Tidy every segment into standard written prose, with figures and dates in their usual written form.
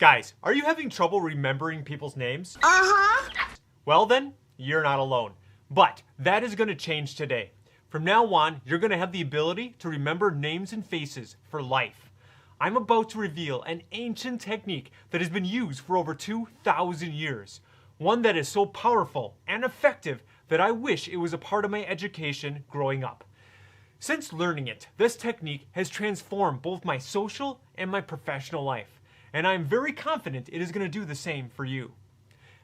Guys, are you having trouble remembering people's names? Uh-huh. Well then, you're not alone. But that is going to change today. From now on, you're going to have the ability to remember names and faces for life. I'm about to reveal an ancient technique that has been used for over 2,000 years. One that is so powerful and effective that I wish it was a part of my education growing up. Since learning it, this technique has transformed both my social and my professional life. And I'm very confident it is going to do the same for you.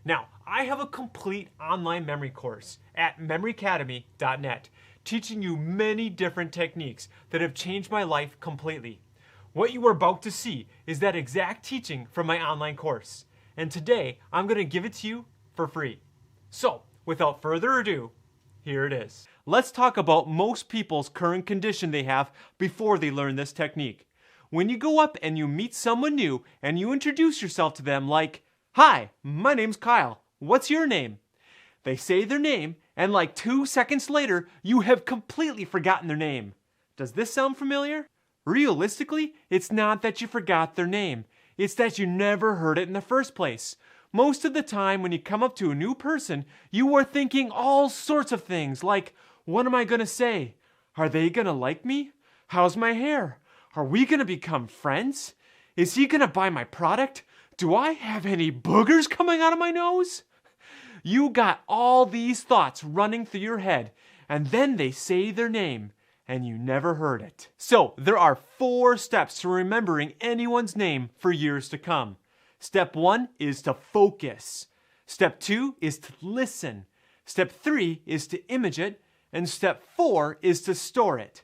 Now, I have a complete online memory course at memoryacademy.net teaching you many different techniques that have changed my life completely. What you are about to see is that exact teaching from my online course. And today, I'm going to give it to you for free. So, without further ado, here it is. Let's talk about most people's current condition they have before they learn this technique. When you go up and you meet someone new and you introduce yourself to them like, "Hi, my name's Kyle. What's your name?" They say their name, and like 2 seconds later, you have completely forgotten their name. Does this sound familiar? Realistically, it's not that you forgot their name. It's that you never heard it in the first place. Most of the time when you come up to a new person, you are thinking all sorts of things like, what am I going to say? Are they going to like me? How's my hair? Are we going to become friends? Is he going to buy my product? Do I have any boogers coming out of my nose? You got all these thoughts running through your head, and then they say their name, and you never heard it. So, there are 4 steps to remembering anyone's name for years to come. Step 1 is to focus. Step 2 is to listen. Step 3 is to image it, and step 4 is to store it.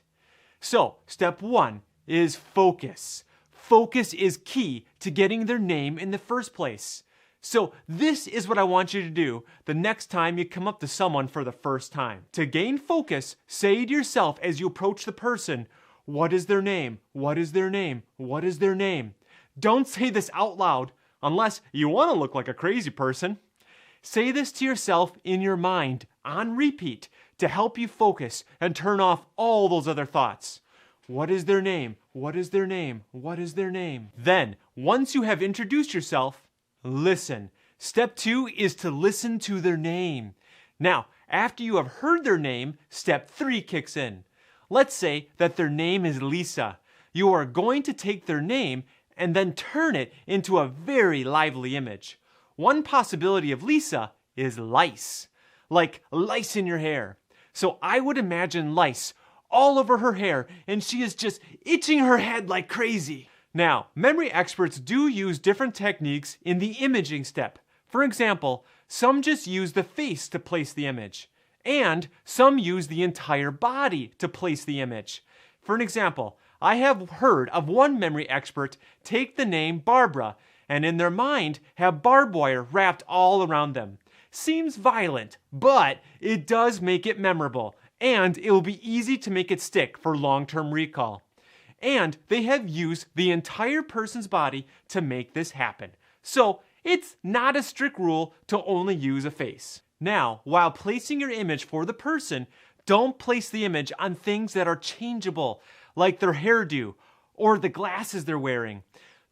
So, step 1 is focus. Focus is key to getting their name in the first place. So this is what I want you to do the next time you come up to someone for the first time. To gain focus, say to yourself as you approach the person, what is their name? What is their name? What is their name? Don't say this out loud unless you want to look like a crazy person. Say this to yourself in your mind on repeat to help you focus and turn off all those other thoughts. What is their name? What is their name? What is their name? Then, once you have introduced yourself, listen. Step 2 is to listen to their name. Now, after you have heard their name, step 3 kicks in. Let's say that their name is Lisa. You are going to take their name and then turn it into a very lively image. One possibility of Lisa is lice. Like lice in your hair. So I would imagine lice all over her hair, and she is just itching her head like crazy. Now, memory experts do use different techniques in the imaging step. For example, some just use the face to place the image, and some use the entire body to place the image. For an example, I have heard of one memory expert take the name Barbara, and in their mind have barbed wire wrapped all around them. Seems violent, but it does make it memorable, and it will be easy to make it stick for long-term recall. And they have used the entire person's body to make this happen. So it's not a strict rule to only use a face. Now, while placing your image for the person, don't place the image on things that are changeable, like their hairdo or the glasses they're wearing.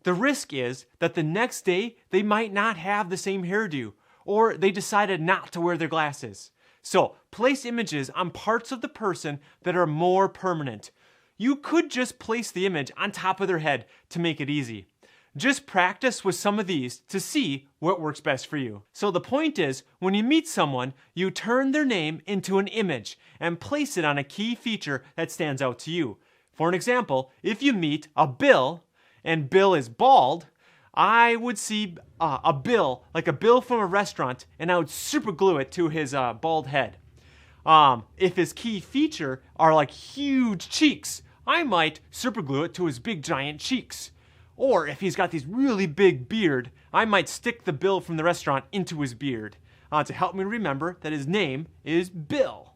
The risk is that the next day they might not have the same hairdo, or they decided not to wear their glasses. So place images on parts of the person that are more permanent. You could just place the image on top of their head to make it easy. Just practice with some of these to see what works best for you. So the point is, when you meet someone, you turn their name into an image and place it on a key feature that stands out to you. For an example, if you meet a Bill, and Bill is bald, I would see a bill, like a bill from a restaurant, and I would super glue it to his bald head. If his key feature are like huge cheeks, I might super glue it to his big giant cheeks. Or if he's got these really big beard, I might stick the bill from the restaurant into his beard to help me remember that his name is Bill.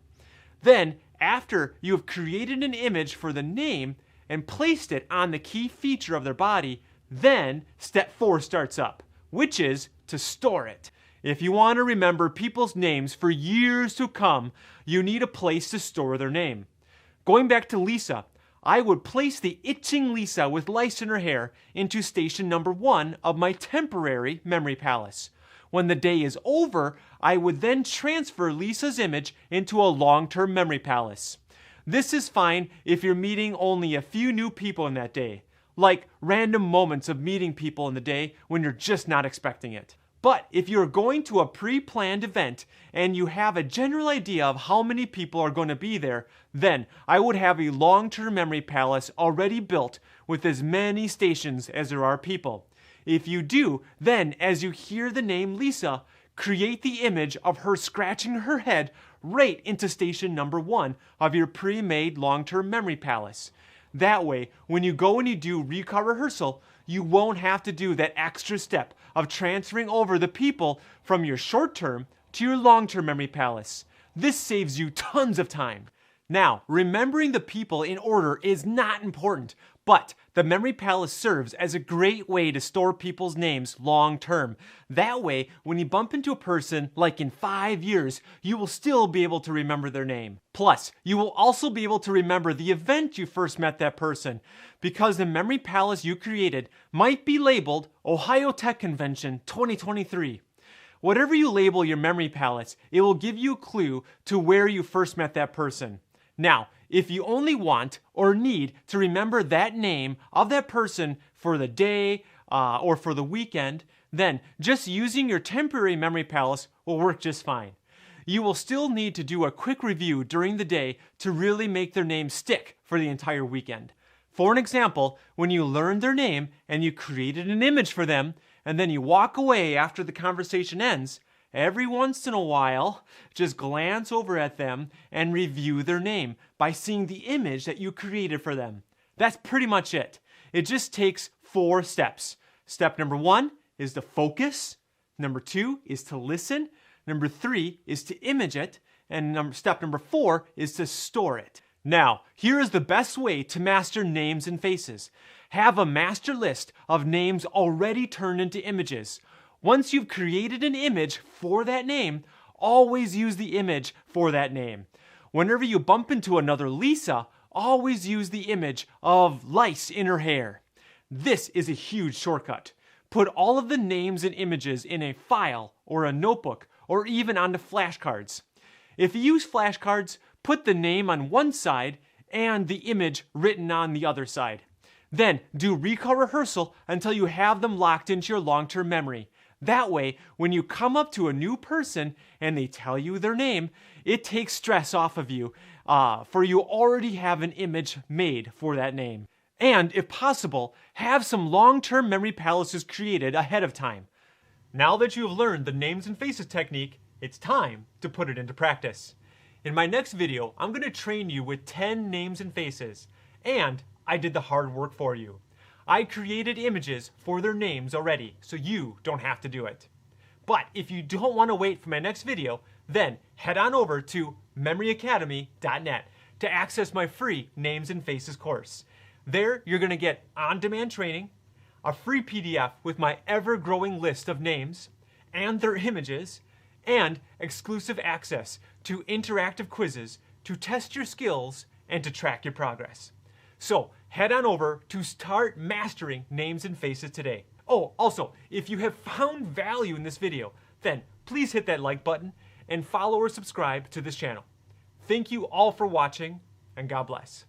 Then, after you have created an image for the name and placed it on the key feature of their body, then step 4 starts up, which is to store it. If you want to remember people's names for years to come, you need a place to store their name. Going back to Lisa, I would place the itching Lisa with lice in her hair into station number 1 of my temporary memory palace. When the day is over, I would then transfer Lisa's image into a long-term memory palace. This is fine if you're meeting only a few new people in that day, like random moments of meeting people in the day when you're just not expecting it. But if you're going to a pre-planned event and you have a general idea of how many people are going to be there, then I would have a long-term memory palace already built with as many stations as there are people. If you do, then as you hear the name Lisa, create the image of her scratching her head right into station number 1 of your pre-made long-term memory palace. That way, when you go and you do recall rehearsal, you won't have to do that extra step of transferring over the people from your short-term to your long-term memory palace. This saves you tons of time. Now, remembering the people in order is not important, but the memory palace serves as a great way to store people's names long-term. That way, when you bump into a person, like in 5 years, you will still be able to remember their name. Plus, you will also be able to remember the event you first met that person, because the memory palace you created might be labeled Ohio Tech Convention 2023. Whatever you label your memory palace, it will give you a clue to where you first met that person. Now, if you only want or need to remember that name of that person for the day or for the weekend, then just using your temporary memory palace will work just fine. You will still need to do a quick review during the day to really make their name stick for the entire weekend. For an example, when you learned their name and you created an image for them, and then you walk away after the conversation ends, every once in a while, just glance over at them and review their name by seeing the image that you created for them. That's pretty much it. It just takes 4 steps. Step number 1 is to focus. Number 2 is to listen. Number 3 is to image it. And step number 4 is to store it. Now, here is the best way to master names and faces. Have a master list of names already turned into images. Once you've created an image for that name, always use the image for that name. Whenever you bump into another Lisa, always use the image of lice in her hair. This is a huge shortcut. Put all of the names and images in a file or a notebook or even onto flashcards. If you use flashcards, put the name on one side and the image written on the other side. Then do recall rehearsal until you have them locked into your long-term memory. That way, when you come up to a new person and they tell you their name, it takes stress off of you, for you already have an image made for that name. And if possible, have some long-term memory palaces created ahead of time. Now that you have learned the names and faces technique, it's time to put it into practice. In my next video, I'm going to train you with 10 names and faces, and I did the hard work for you. I created images for their names already, so you don't have to do it. But if you don't want to wait for my next video, then head on over to memoryacademy.net to access my free Names and Faces course. There, you're going to get on-demand training, a free PDF with my ever-growing list of names and their images, and exclusive access to interactive quizzes to test your skills and to track your progress. So head on over to start mastering names and faces today. Oh, also, if you have found value in this video, then please hit that like button and follow or subscribe to this channel. Thank you all for watching, and God bless.